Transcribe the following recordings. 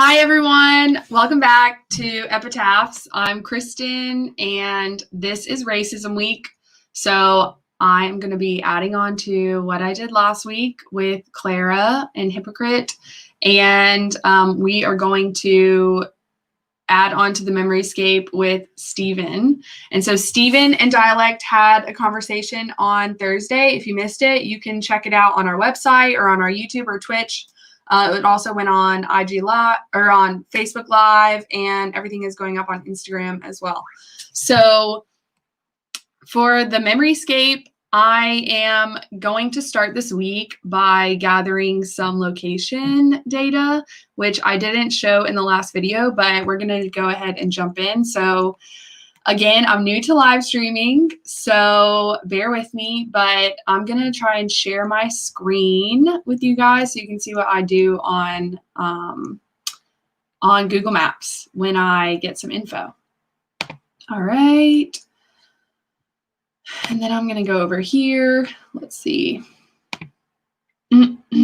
Hi, everyone. Welcome back to Epitaphs. I'm Kristen, and this is Racism Week. So I'm going to be adding on to what I did last week with Clara and Hypocrite, and we are going to add on to the memoryscape with Steven. And so Steven and Dialect had a conversation on Thursday. If you missed it, you can check it out on our website or on our YouTube or Twitch. It also went on IG Live or on Facebook Live, and everything is going up on Instagram as well. So for the memoryscape, I am going to start this week by gathering some location data, which I didn't show in the last video, but we're going to go ahead and jump in. So again, I'm new to live streaming, so bear with me, but I'm going to try and share my screen with you guys so you can see what I do on Google Maps when I get some info. All right. And then I'm going to go over here. Let's see. And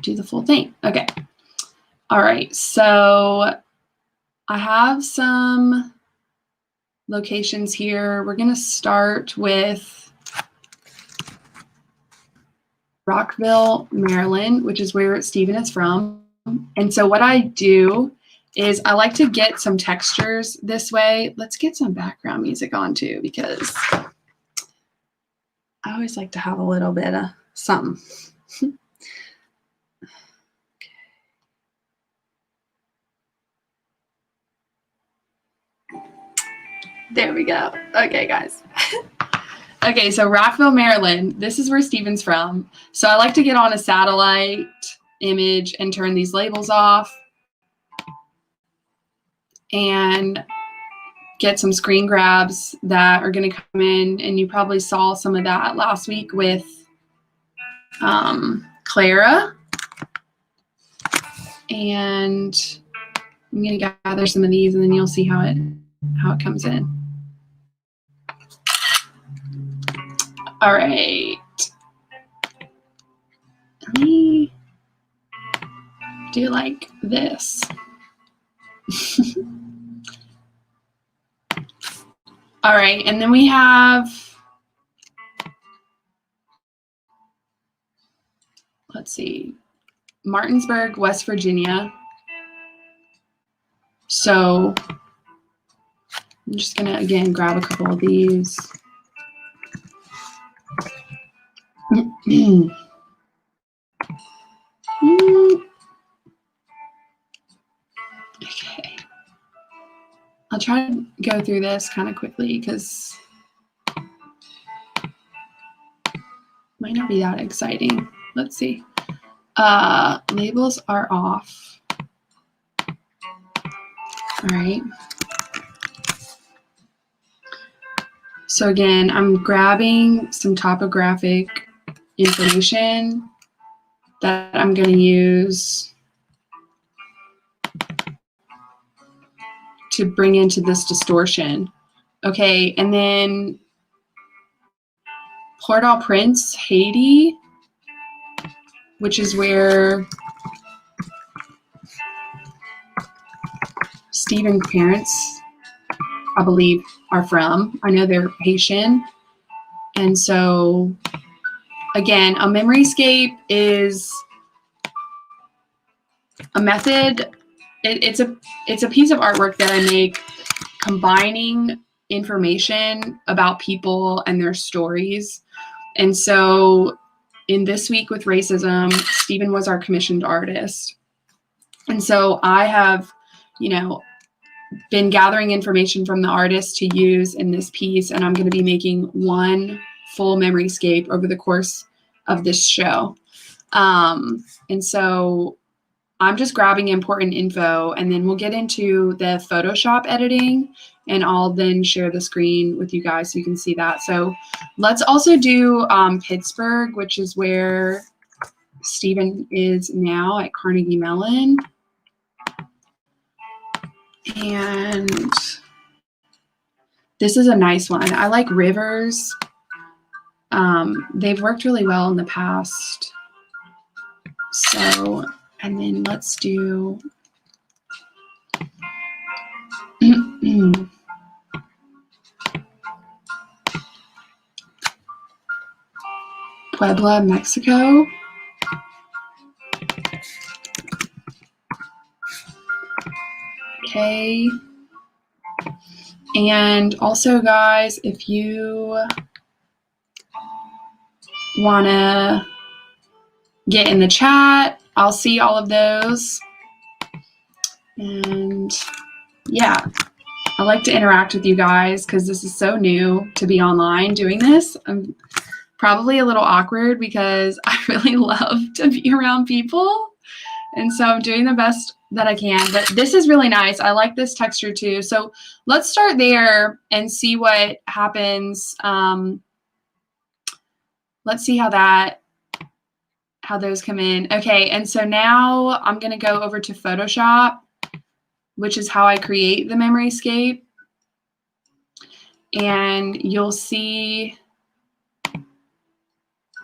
do the full thing. Okay. All right. So I have some locations here. We're going to start with Rockville, Maryland, which is where Steven is from. And so what I do is I like to get some textures this way. Let's get some background music on too, because I always like to have a little bit of something. There we go. Okay, guys. Okay, so Rockville, Maryland. This is where Steven's from. So I like to get on a satellite image and turn these labels off and get some screen grabs that are going to come in. And you probably saw some of that last week with Clara. And I'm going to gather some of these, and then you'll see how it comes in. All right. Let me do like this. All right, and then we have, let's see, Martinsburg, West Virginia. So I'm just gonna, again, grab a couple of these. Okay. I'll try to go through this kind of quickly because it might not be that exciting. Let's see. Labels are off. All right. So again, I'm grabbing some topographic information that I'm going to use to bring into this distortion. Okay, and then Port-au-Prince, Haiti, which is where Steven's parents, I believe, are from. I know they're Haitian. And so, again, a memoryscape is a method. It's a piece of artwork that I make combining information about people and their stories. And so in this week with racism, Steven was our commissioned artist. And so I have, been gathering information from the artist to use in this piece, and I'm going to be making one full memoryscape over the course of this show. And so I'm just grabbing important info, and then we'll get into the Photoshop editing, and I'll then share the screen with you guys so you can see that. So let's also do Pittsburgh, which is where Steven is now at Carnegie Mellon. And this is a nice one. I like rivers. They've worked really well in the past. So, and then let's do Puebla, Mexico. Okay. And also, guys, if you want to get in the chat, I'll see all of those. And yeah, I like to interact with you guys because this is so new to be online doing this. I'm probably a little awkward because I really love to be around people. And so I'm doing the best that I can. But this is really nice. I like this texture too. So let's start there and see what happens. Let's see how those come in. Okay, and so now I'm going to go over to Photoshop, which is how I create the memoryscape. And you'll see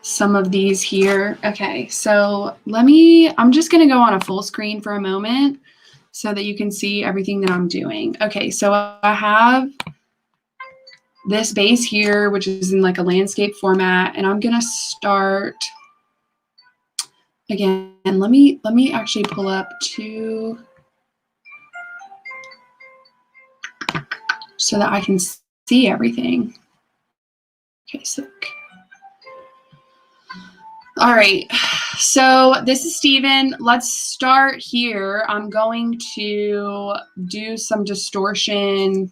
some of these here. Okay, so I'm just going to go on a full screen for a moment so that you can see everything that I'm doing. Okay, so I have this base here, which is in like a landscape format, and I'm going to start again. Let me actually pull up two so that I can see everything. Okay, so all right, so this is Steven. Let's start here. I'm going to do some distortion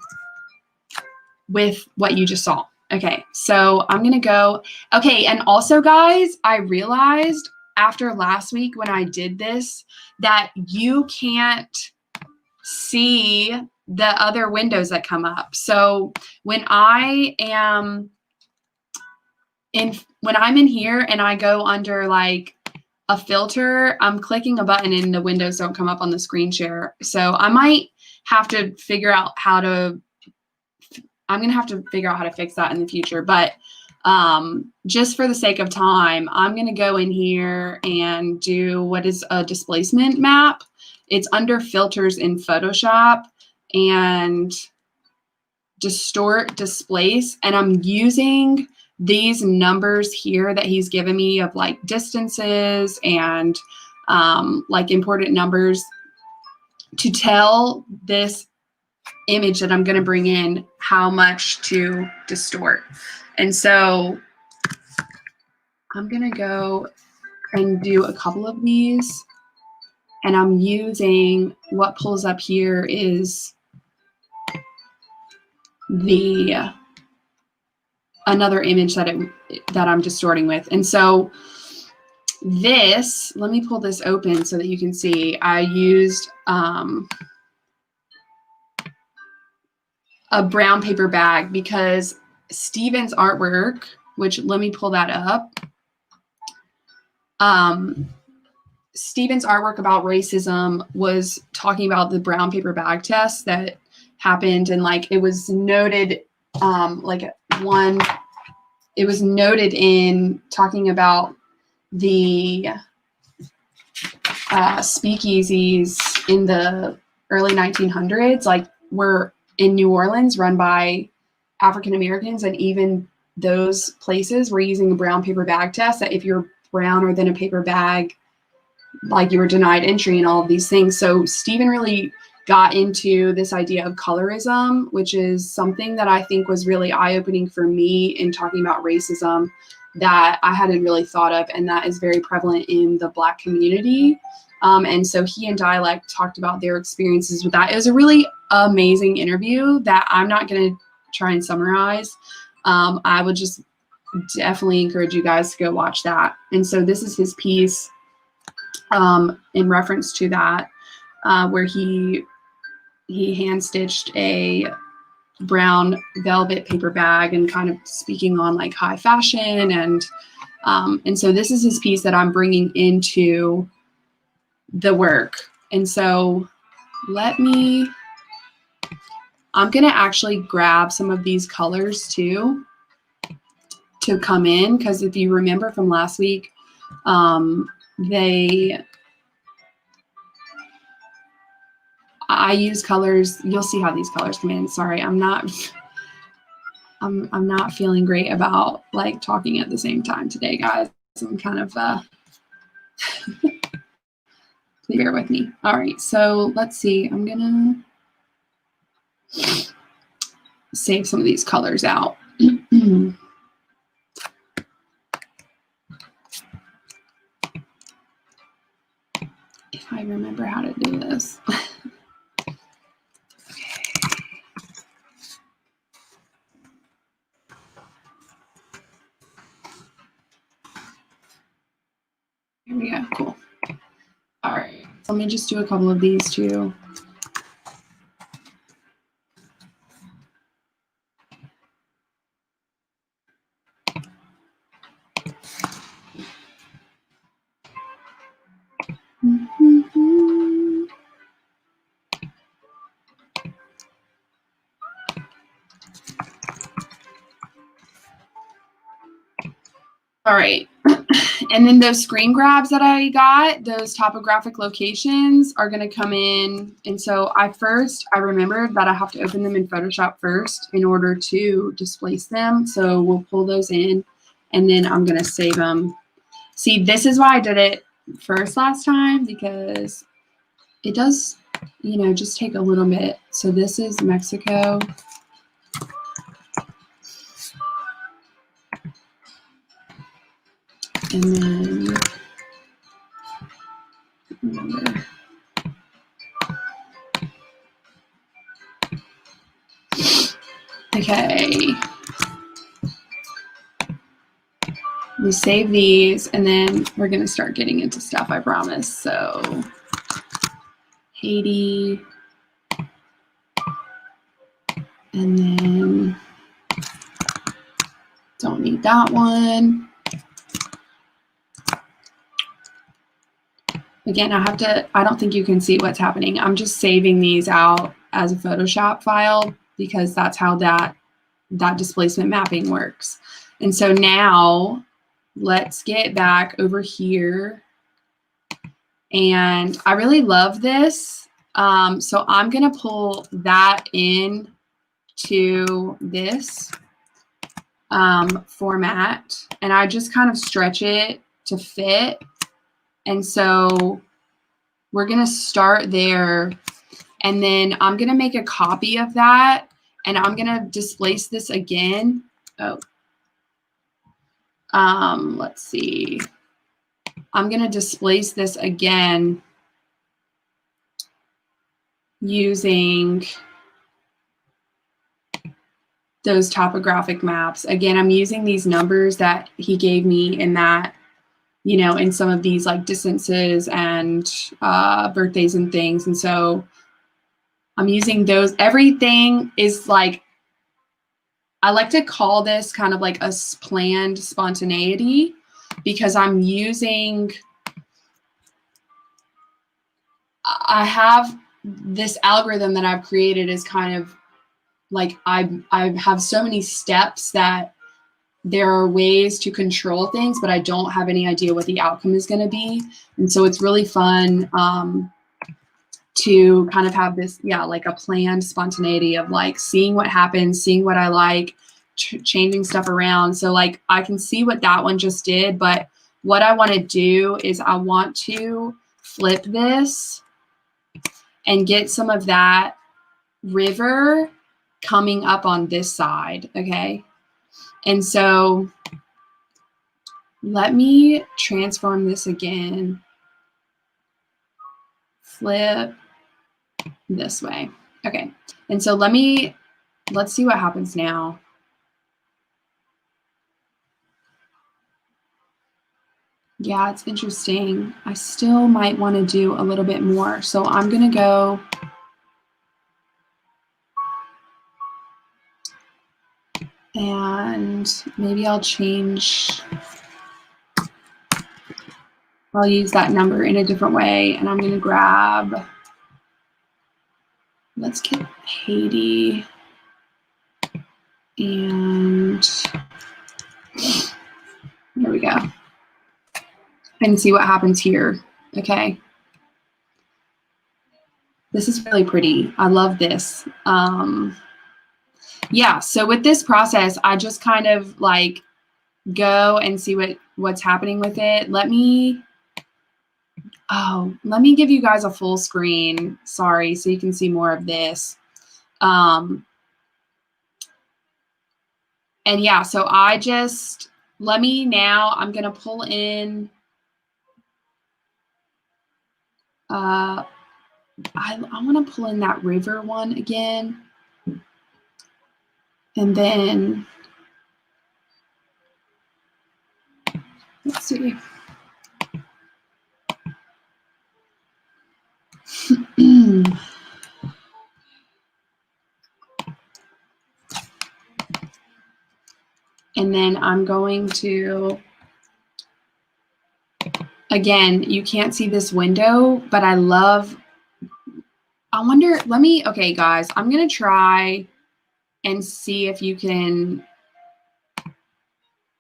with what you just saw. Okay, so I'm gonna go. Okay, and also guys, I realized after last week when I did this that you can't see the other windows that come up. So when I'm in here and I go under like a filter, I'm clicking a button and the windows don't come up on the screen share. So I might have to figure out how to fix that in the future. But just for the sake of time, I'm going to go in here and do what is a displacement map. It's under filters in Photoshop and distort, displace. And I'm using these numbers here that he's given me of like distances and like important numbers to tell this image that I'm going to bring in how much to distort. And so I'm going to go and do a couple of these, and I'm using what pulls up here is another image that I'm distorting with. And so this, let me pull this open so that you can see. I used a brown paper bag because Steven's artwork, which let me pull that up. Steven's artwork about racism was talking about the brown paper bag test that happened, and like it was noted it was noted in talking about the speakeasies in the early 1900s, like were in New Orleans run by African Americans, and even those places were using a brown paper bag test, that if you're browner than a paper bag, like you were denied entry and all of these things. So Steven really got into this idea of colorism, which is something that I think was really eye-opening for me in talking about racism that I hadn't really thought of, and that is very prevalent in the Black community. And so he and Dialect talked about their experiences with that. It was a really amazing interview that I'm not going to try and summarize. I would just definitely encourage you guys to go watch that. And so this is his piece in reference to that, where he hand stitched a brown velvet paper bag and kind of speaking on like high fashion. And so this is his piece that I'm bringing into the work. And so I'm going to actually grab some of these colors too to come in, because if you remember from last week, I use colors. You'll see how these colors come in. Sorry, I'm not feeling great about like talking at the same time today, guys. I'm kind of please bear with me. All right, so let's see. I'm gonna save some of these colors out. If I remember how to do this. Here we go, cool. All right, so let me just do a couple of these too. All right, and then those screen grabs that I got, those topographic locations are going to come in. And so I remembered that I have to open them in Photoshop first in order to displace them. So we'll pull those in and then I'm going to save them. See, this is why I did it first last time, because it does, you know, just take a little bit. So this is Mexico. And then remember. Okay. We save these and then we're going to start getting into stuff, I promise. So Haiti. And then don't need that one. Again, I don't think you can see what's happening. I'm just saving these out as a Photoshop file because that's how that displacement mapping works. And so now let's get back over here. And I really love this. So I'm going to pull that in to this format. And I just kind of stretch it to fit. And so we're going to start there. And then I'm going to make a copy of that. And I'm going to displace this again. Let's see. I'm going to displace this again using those topographic maps. Again, I'm using these numbers that he gave me in that, you know, in some of these like distances and birthdays and things. And so I'm using those. Everything is like, I like to call this kind of like a planned spontaneity because I'm using, I have this algorithm that I've created is kind of like I have so many steps that there are ways to control things, but I don't have any idea what the outcome is going to be. And so it's really fun to kind of have this, like a planned spontaneity of like seeing what happens, seeing what I like, changing stuff around. So like I can see what that one just did, but what I want to do is I want to flip this and get some of that river coming up on this side, okay? And so let me transform this again. Flip this way. Okay. And so let's see what happens now. Yeah, it's interesting. I still might want to do a little bit more. So I'm going to go and maybe I'll use that number in a different way. And I'm going to grab, let's get Haiti. And there we go. and see what happens here. Okay. This is really pretty. I love this. Yeah, so with this process, I just kind of like go and see what's happening with it. Let me give you guys a full screen. Sorry, so you can see more of this. And yeah, so I'm gonna pull in, I wanna pull in that river one again. And then, let's see. And then I'm going to, again, you can't see this window, but okay, guys, I'm going to try and see if you can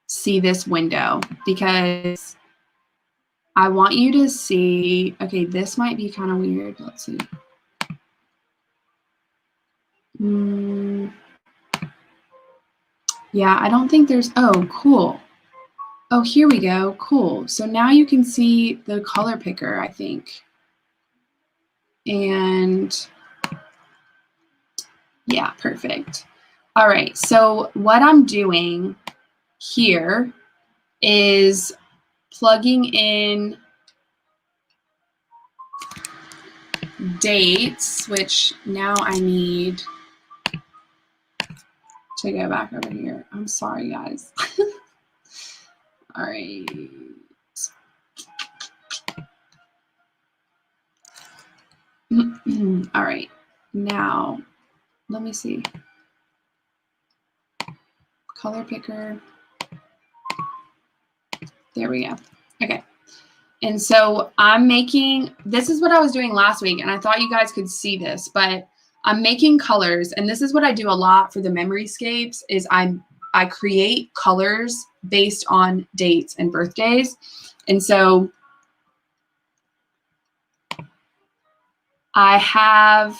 see this window, because I want you to see, okay, this might be kind of weird. Let's see. Yeah, I don't think there's, oh, cool. Oh, here we go. Cool. So now you can see the color picker, I think. And yeah, perfect. All right. So what I'm doing here is plugging in dates, which now I need to go back over here. I'm sorry, guys. All right. All right. Now, let me see. Color picker. There we go. Okay. And so this is what I was doing last week, and I thought you guys could see this, but I'm making colors, and this is what I do a lot for the memoryscapes, is I create colors based on dates and birthdays. And so I have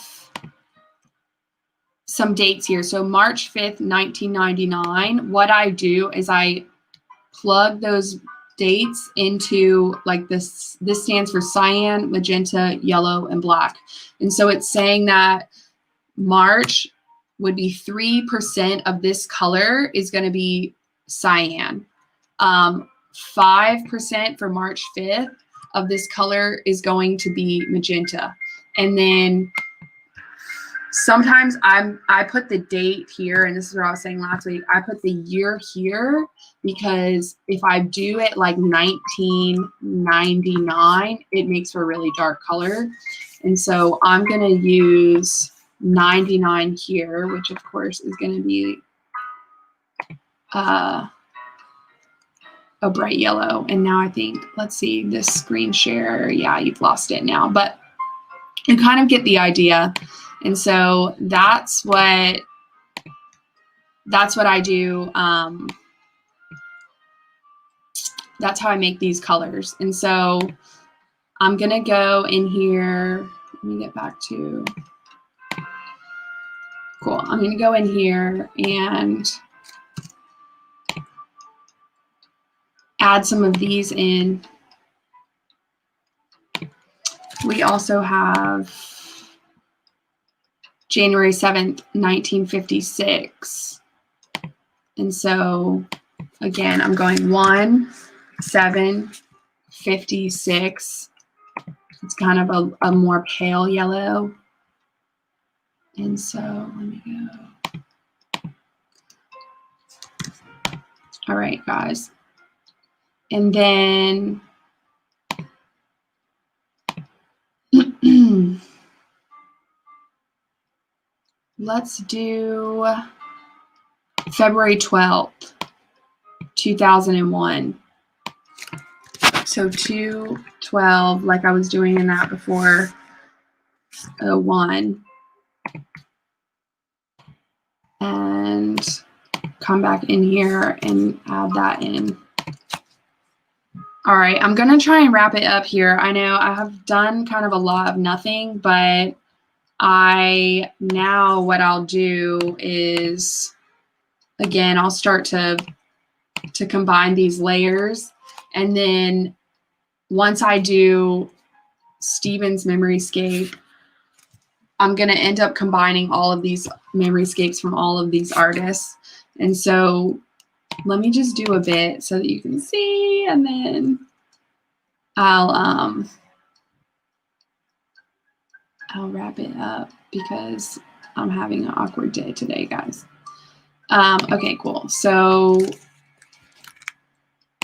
some dates here. So March 5th, 1999, what I do is I plug those dates into, like, this stands for cyan, magenta, yellow, and black. And so it's saying that March would be 3% of this color is going to be cyan. 5% for March 5th of this color is going to be magenta. And then sometimes I put the date here, and this is what I was saying last week. I put the year here because if I do it like 1999, it makes for a really dark color. And so I'm going to use 99 here, which of course is going to be a bright yellow. And now I think, let's see, this screen share. Yeah, you've lost it now, but you kind of get the idea. And so that's what I do. That's how I make these colors. And so I'm going to go in here. Let me get back to, cool. I'm going to go in here and add some of these in. We also have January 7th, 1956. And so, again, I'm going 1, 7, 56. It's kind of a more pale yellow. And so, let me go. All right, guys. And then let's do February 12th, 2001. So 2/12, like I was doing in that before, 01. And come back in here and add that in. All right, I'm going to try and wrap it up here. I know I have done kind of a lot of nothing, but what I'll do is, again, I'll start to combine these layers. And then once I do Steven's memoryscape, I'm going to end up combining all of these memoryscapes from all of these artists. And so let me just do a bit so that you can see, and then I'll wrap it up because I'm having an awkward day today, guys. Okay, cool. So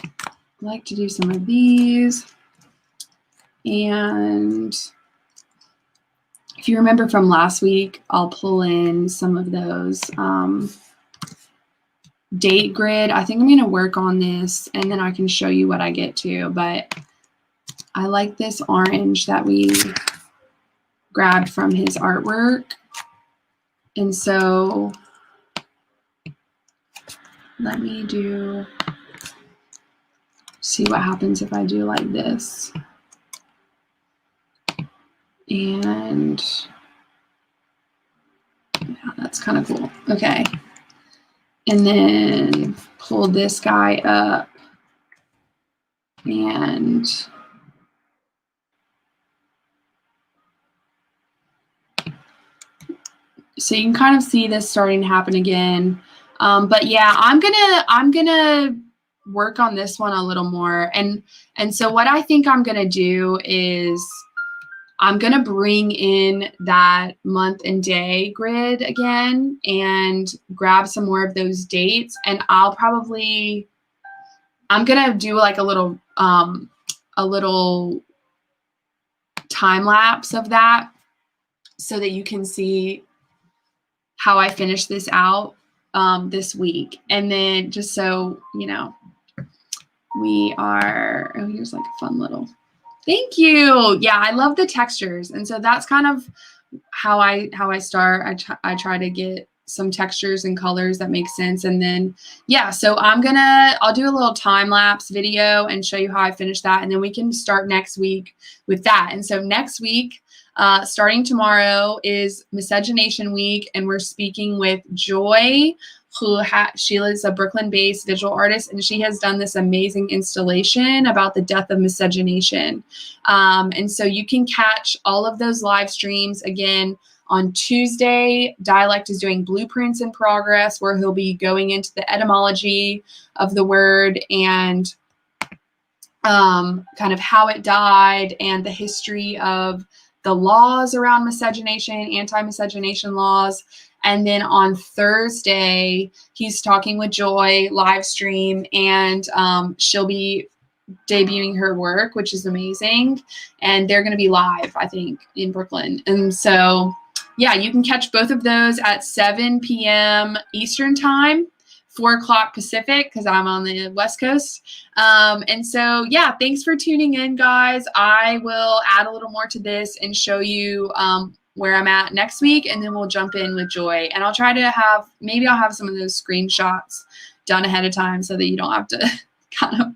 I like to do some of these. And if you remember from last week, I'll pull in some of those date grid. I think I'm going to work on this and then I can show you what I get to. But I like this orange that we grabbed from his artwork. And so let me see what happens if I do like this. And yeah, that's kind of cool. Okay. And then pull this guy up and so you can kind of see this starting to happen again. But yeah, I'm gonna work on this one a little more. And so what I think I'm gonna do is I'm gonna bring in that month and day grid again and grab some more of those dates. And I'm gonna do like a little time lapse of that so that you can see how I finish this out this week. And then just so you know, here's like a fun little, thank you. Yeah, I love the textures. And so that's kind of how I start. I try to get some textures and colors that make sense. And then, yeah, so I'll do a little time lapse video and show you how I finish that. And then we can start next week with that. And so next week, starting tomorrow is Miscegenation Week, and we're speaking with Joy, she is a Brooklyn-based visual artist, and she has done this amazing installation about the death of miscegenation. And so you can catch all of those live streams again on Tuesday. Dialect is doing Blueprints in Progress, where he'll be going into the etymology of the word and kind of how it died and the history of the laws around miscegenation, anti-miscegenation laws. And then on Thursday, he's talking with Joy live stream, and she'll be debuting her work, which is amazing. And they're going to be live, I think, in Brooklyn. And so, yeah, you can catch both of those at 7 p.m. Eastern time, 4 o'clock Pacific, because I'm on the West Coast. And so, yeah, thanks for tuning in, guys. I will add a little more to this and show you where I'm at next week, and then we'll jump in with Joy. And I'll try to maybe I'll have some of those screenshots done ahead of time so that you don't have to kind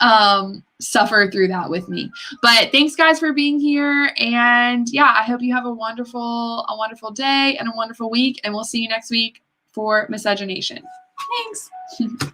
of suffer through that with me. But thanks, guys, for being here. And yeah, I hope you have a wonderful day and a wonderful week, and we'll see you next week for Miscegenation. Thanks.